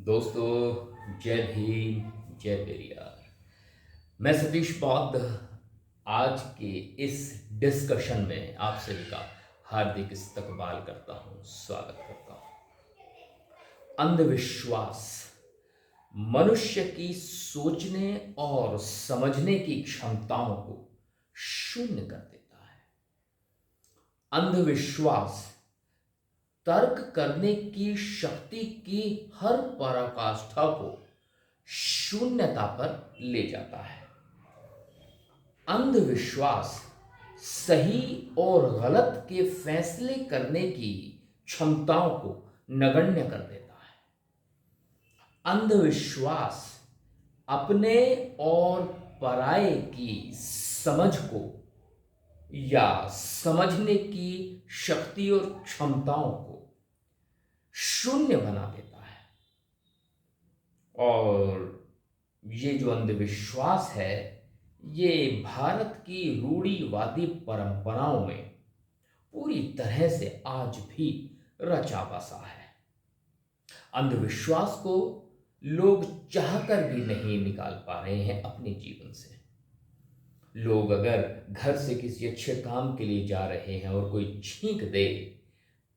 दोस्तों, जय भीम, जय पेरियार। मैं सतीश बौद्ध आज के इस डिस्कशन में आप सभी का हार्दिक इस्तकबाल करता हूं, स्वागत करता हूं। अंधविश्वास मनुष्य की सोचने और समझने की क्षमताओं को शून्य कर देता है। अंधविश्वास तर्क करने की शक्ति की हर पराकाष्ठा को शून्यता पर ले जाता है। अंधविश्वास सही और गलत के फैसले करने की क्षमताओं को नगण्य कर देता है। अंधविश्वास अपने और पराये की समझ को या समझने की शक्ति और क्षमताओं को शून्य बना देता है। और ये जो अंधविश्वास है, ये भारत की रूढ़िवादी परंपराओं में पूरी तरह से आज भी रचा बसा है। अंधविश्वास को लोग चाहकर भी नहीं निकाल पा रहे हैं अपने जीवन से। लोग अगर घर से किसी अच्छे काम के लिए जा रहे हैं और कोई छींक दे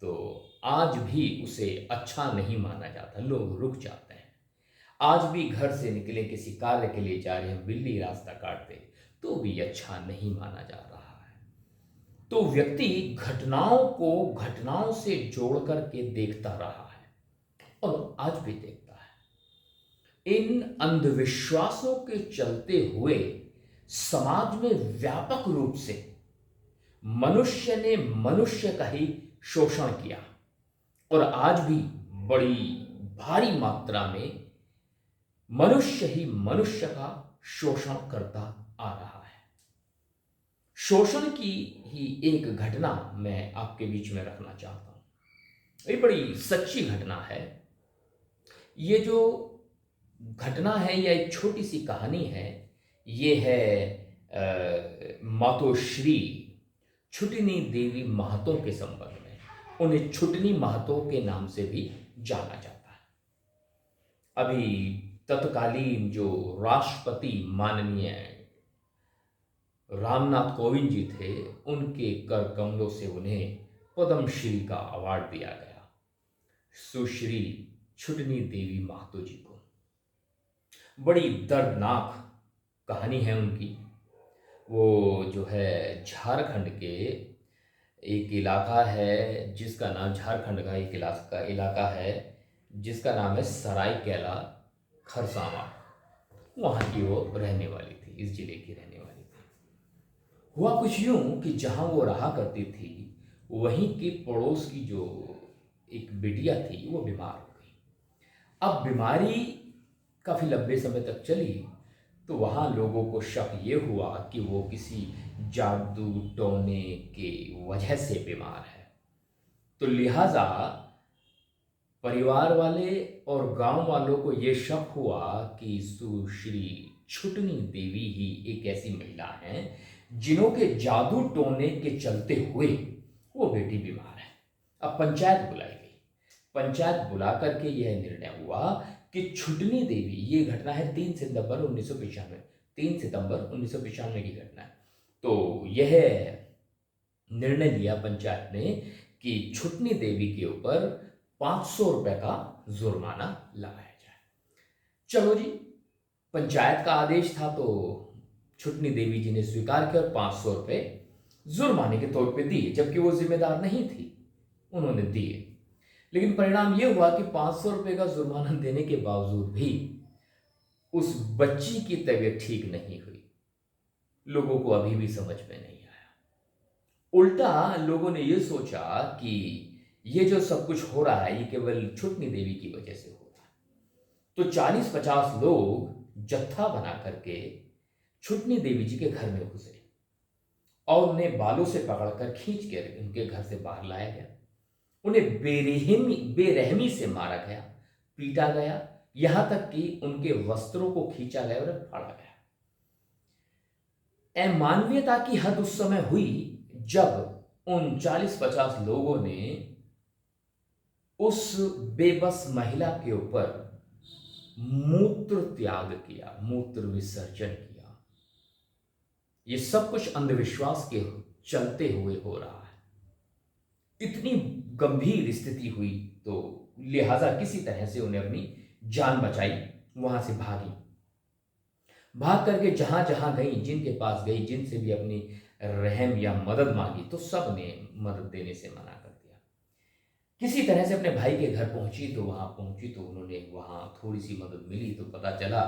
तो आज भी उसे अच्छा नहीं माना जाता, लोग रुक जाते हैं। आज भी घर से निकले किसी कार्य के लिए जा रहे हैं, बिल्ली रास्ता काट दे तो भी अच्छा नहीं माना जा रहा है। तो व्यक्ति घटनाओं को घटनाओं से जोड़ करके देखता रहा है और आज भी देखता है। इन अंधविश्वासों के चलते हुए समाज में व्यापक रूप से मनुष्य ने मनुष्य का ही शोषण किया और आज भी बड़ी भारी मात्रा में मनुष्य ही मनुष्य का शोषण करता आ रहा है। शोषण की ही एक घटना मैं आपके बीच में रखना चाहता हूं। ये बड़ी सच्ची घटना है। ये जो घटना है या एक छोटी सी कहानी है, ये है मातोश्री छुटनी देवी महतो के संबंध में। उन्हें छुटनी महतो के नाम से भी जाना जाता है। अभी तत्कालीन जो राष्ट्रपति माननीय रामनाथ कोविंद जी थे, उनके कर कमलों से उन्हें पद्मश्री का अवार्ड दिया गया, सुश्री छुटनी देवी महतो जी को। बड़ी दर्दनाक कहानी है उनकी। वो जो है झारखंड के एक इलाका है जिसका नाम, झारखंड का एक इलाका है जिसका नाम है सरायकेला खरसावां। वहाँ की वो रहने वाली थी, इस जिले की रहने वाली थी। हुआ कुछ यूं कि जहाँ वो रहा करती थी, वहीं के पड़ोस की जो एक बिटिया थी वो बीमार हो गई। अब बीमारी काफ़ी लंबे समय तक चली तो वहाँ लोगों को शक ये हुआ कि वो किसी जादू टोने के वजह से बीमार है। तो लिहाजा परिवार वाले और गांव वालों को ये शक हुआ कि सुश्री छुटनी देवी ही एक ऐसी महिला हैं जिन्हों के जादू टोने के चलते हुए वो बेटी बीमार है। अब पंचायत बुलाई गई। पंचायत बुला करके यह निर्णय हुआ कि छुटनी देवी, ये घटना है 3 सितंबर 1995, 3 सितंबर 1995 की घटना है। तो यह निर्णय लिया पंचायत ने कि छुटनी देवी के ऊपर 500 रुपए का जुर्माना लगाया जाए। चलो जी, पंचायत का आदेश था तो छुटनी देवी जी ने स्वीकार किया और 500 रुपए जुर्माने के तौर पे दिए, जबकि वो जिम्मेदार नहीं थी, उन्होंने दिए। लेकिन परिणाम ये हुआ कि 500 रुपए का जुर्माना देने के बावजूद भी उस बच्ची की तबीयत ठीक नहीं हुई। लोगों को अभी भी समझ में नहीं आया। उल्टा लोगों ने ये सोचा कि ये जो सब कुछ हो रहा है ये केवल छुटनी देवी की वजह से हो रहा है। तो 40-50 लोग जत्था बना करके छुटनी देवी जी के घर में घुसे और उन्हें बालों से पकड़कर खींच कर उनके घर से बाहर लाया गया। उन्हें बेरहमी से मारा गया, पीटा गया, यहां तक कि उनके वस्त्रों को खींचा गया और फाड़ा गया। अमानवीयता की हद उस समय हुई जब उन 40-50 लोगों ने उस बेबस महिला के ऊपर मूत्र त्याग किया, मूत्र विसर्जन किया। ये सब कुछ अंधविश्वास के चलते हुए हो रहा है। इतनी गंभीर स्थिति हुई तो लिहाजा किसी तरह से उन्हें अपनी जान बचाई, वहां से भागी। भाग करके जहां जहां गई, जिनके पास गई, जिनसे भी अपनी रहम या मदद मांगी, तो सब ने मदद देने से मना कर दिया। किसी तरह से अपने भाई के घर पहुंची, तो वहां पहुंची तो उन्होंने वहां थोड़ी सी मदद मिली, तो पता चला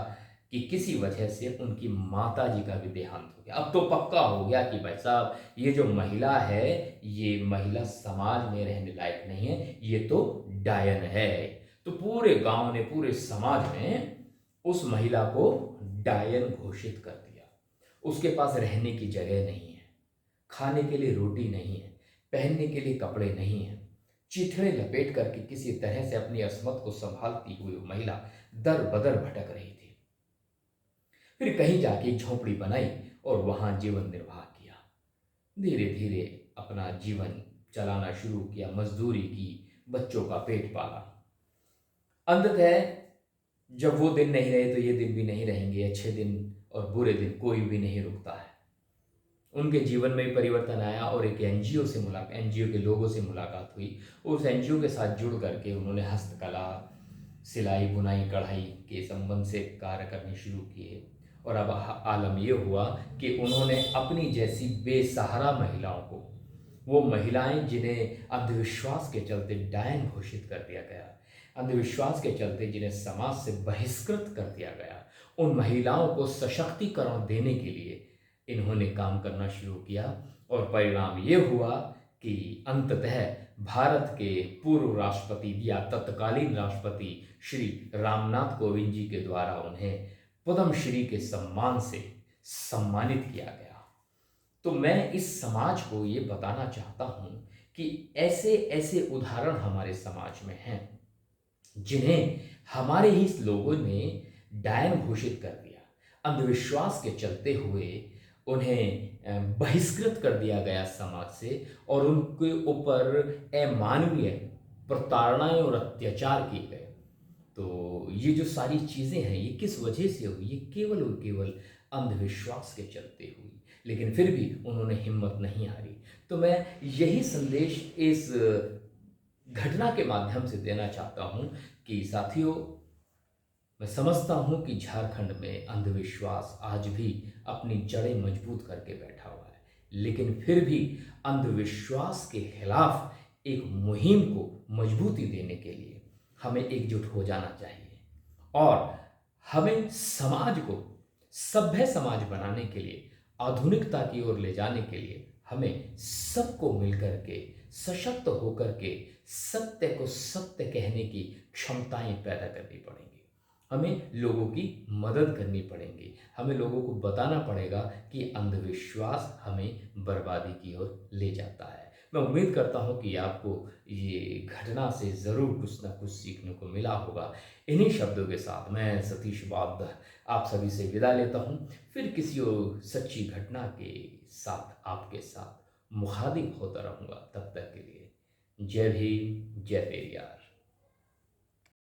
कि किसी वजह से उनकी माता जी का भी देहांत हो गया। अब तो पक्का हो गया कि भाई साहब, ये जो महिला है, ये महिला समाज में रहने लायक नहीं है, ये तो डायन है। तो पूरे गांव ने, पूरे समाज ने उस महिला को डायन घोषित कर दिया। उसके पास रहने की जगह नहीं है, खाने के लिए रोटी नहीं है, पहनने के लिए कपड़े नहीं है। चिथड़े लपेट करके किसी तरह से अपनी अस्मत को संभालती हुई वो महिला दर बदर भटक रही थी। फिर कहीं जाके एक झोंपड़ी बनाई और वहां जीवन निर्वाह किया। धीरे धीरे अपना जीवन चलाना शुरू किया, मजदूरी की, बच्चों का पेट पाला। अंततः जब वो दिन नहीं रहे तो ये दिन भी नहीं रहेंगे। अच्छे दिन और बुरे दिन कोई भी नहीं रुकता है। उनके जीवन में परिवर्तन आया और एक एनजीओ से मुलाकात, एनजीओ के लोगों से मुलाकात हुई। उस एनजीओ के साथ जुड़ करके उन्होंने हस्तकला, सिलाई, बुनाई, कढ़ाई के संबंध से कार्य करने शुरू किए। और अब आलम यह हुआ कि उन्होंने अपनी जैसी बेसहारा महिलाओं को, वो महिलाएं जिन्हें अंधविश्वास के चलते डायन घोषित कर दिया गया, अंधविश्वास के चलते जिन्हें समाज से बहिष्कृत कर दिया गया, उन महिलाओं को सशक्तिकरण देने के लिए इन्होंने काम करना शुरू किया। और परिणाम ये हुआ कि अंततः भारत के पूर्व राष्ट्रपति या तत्कालीन राष्ट्रपति श्री रामनाथ कोविंद जी के द्वारा उन्हें पद्मश्री के सम्मान से सम्मानित किया गया। तो मैं इस समाज को ये बताना चाहता हूं कि ऐसे ऐसे उदाहरण हमारे समाज में हैं जिन्हें हमारे ही लोगों ने डायन घोषित कर दिया। अंधविश्वास के चलते हुए उन्हें बहिष्कृत कर दिया गया समाज से और उनके ऊपर अमानवीय प्रताड़नाएं और अत्याचार किए गए। तो ये जो सारी चीज़ें हैं, ये किस वजह से हुई? ये केवल और केवल अंधविश्वास के चलते हुई। लेकिन फिर भी उन्होंने हिम्मत नहीं हारी। तो मैं यही संदेश इस घटना के माध्यम से देना चाहता हूं कि साथियों, मैं समझता हूं कि झारखंड में अंधविश्वास आज भी अपनी जड़ें मजबूत करके बैठा हुआ है, लेकिन फिर भी अंधविश्वास के खिलाफ एक मुहिम को मजबूती देने के लिए हमें एकजुट हो जाना चाहिए और हमें समाज को सभ्य समाज बनाने के लिए, आधुनिकता की ओर ले जाने के लिए हमें सबको मिलकर के, सशक्त होकर के सत्य को सत्य कहने की क्षमताएं पैदा करनी पड़ेंगी। हमें लोगों की मदद करनी पड़ेगी। हमें लोगों को बताना पड़ेगा कि अंधविश्वास हमें बर्बादी की ओर ले जाता है। मैं उम्मीद करता हूं कि आपको ये घटना से ज़रूर कुछ ना कुछ सीखने को मिला होगा। इन्हीं शब्दों के साथ मैं सतीश बाबदा आप सभी से विदा लेता हूं। फिर किसी और सच्ची घटना के साथ आपके साथ मुखातिब होता रहूँगा। तब तक के लिए जय भीम, जय पेरियार।